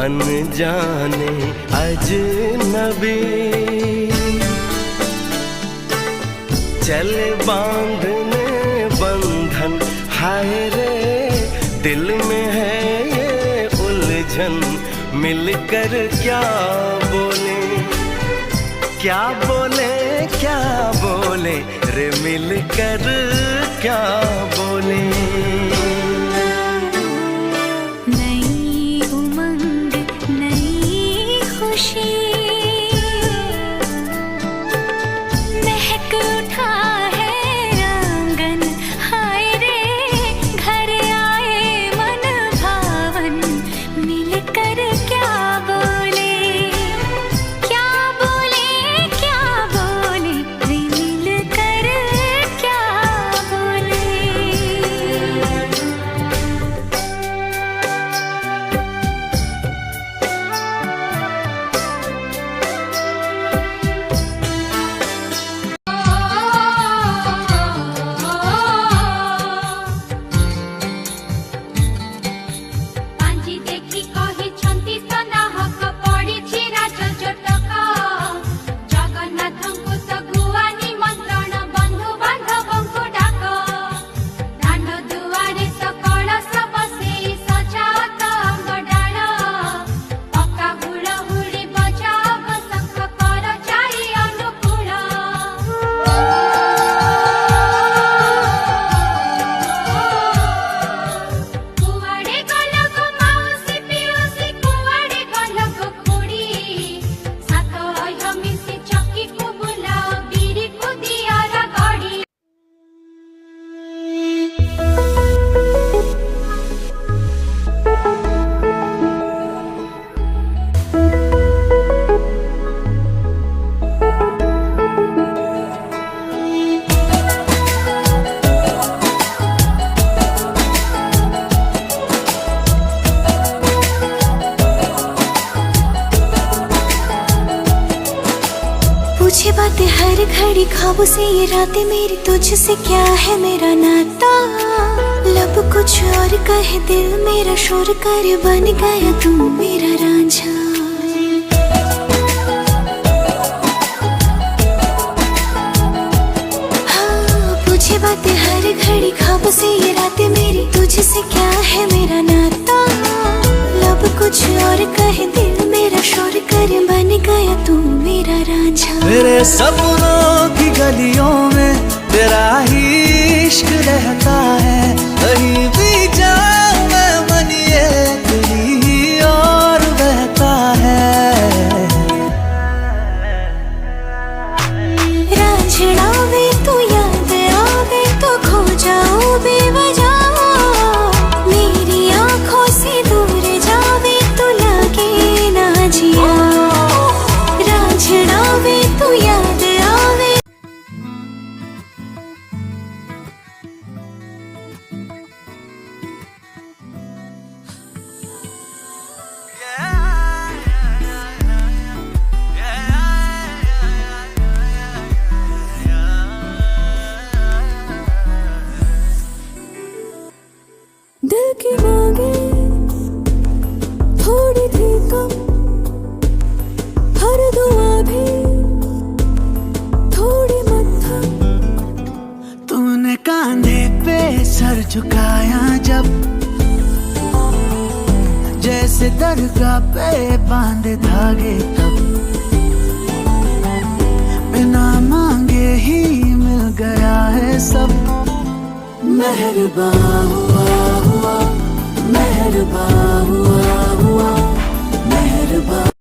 अनजाने अजनबी चले बांधने बंधन, हाय रे दिल में है ये उलझन। मिलकर क्या बोले, क्या बोले, क्या बोले रे, मिलकर क्या बोले। नई उमंग नई खुशी महक उठा है आंगन, हाय रे घर आए मन भावन। मिलकर क्या बोले, क्या बोले, क्या बोले रे, मिलकर क्या बोले। पांजी देखी कही छंती सनाहक पड़िछि राज जटक। जगन्नाथଙ୍କୁ सगुआ निमंत्रण बंधु बांधवଙ୍କୁ डाक। दांड दुआरे सकळस बसेई सजात अंगडाळ। पक्का हुळहुଳି बजाव शंख कर जाई अनुकूल। कुआडे गलक माउसी पिउसी, कुआडे गलक खुड़ी। सात अय मिसी चक्की को बुलाओ, बीड़ी को दियार गड़ी। पूछे बातें हर घड़ी ख्वाबों से, ये रातें मेरी तुझसे, क्या है मेरा नाता। लब कुछ और कहे दिल मेरा शोर कर, बन गया तू मेरा रांझा। हाँ, पूछे बातें हर घड़ी ख्वाबों से, ये रातें मेरी तुझसे, क्या है मेरा नाता। लब कुछ और कहे दिल मेरा शोर कर, बन गया तू मेरा रांझा। मेरे सपनों की गलियों में तेरा ही इश्क रहता है। कहीं भी जाऊं मैं मन ये तेरी ही और बहता है। रांझना वे तू याद आवे तो खो जाऊं बेवजह। मेरी आंखों से दूर जावे तो लगे ना जिया। रांझना वे तू याद आवे। दिल की मांगे थोड़ी थी कम, हर दुआ भी थोड़ी मध्यम। तूने कांधे पे सर झुकाया जब, जैसे दरगाह पे बांधे धागे तब। बिना मांगे ही मिल गया है सब। मेहरबान हुआ हुआ, मेहरबान हुआ हुआ, मेहरबान।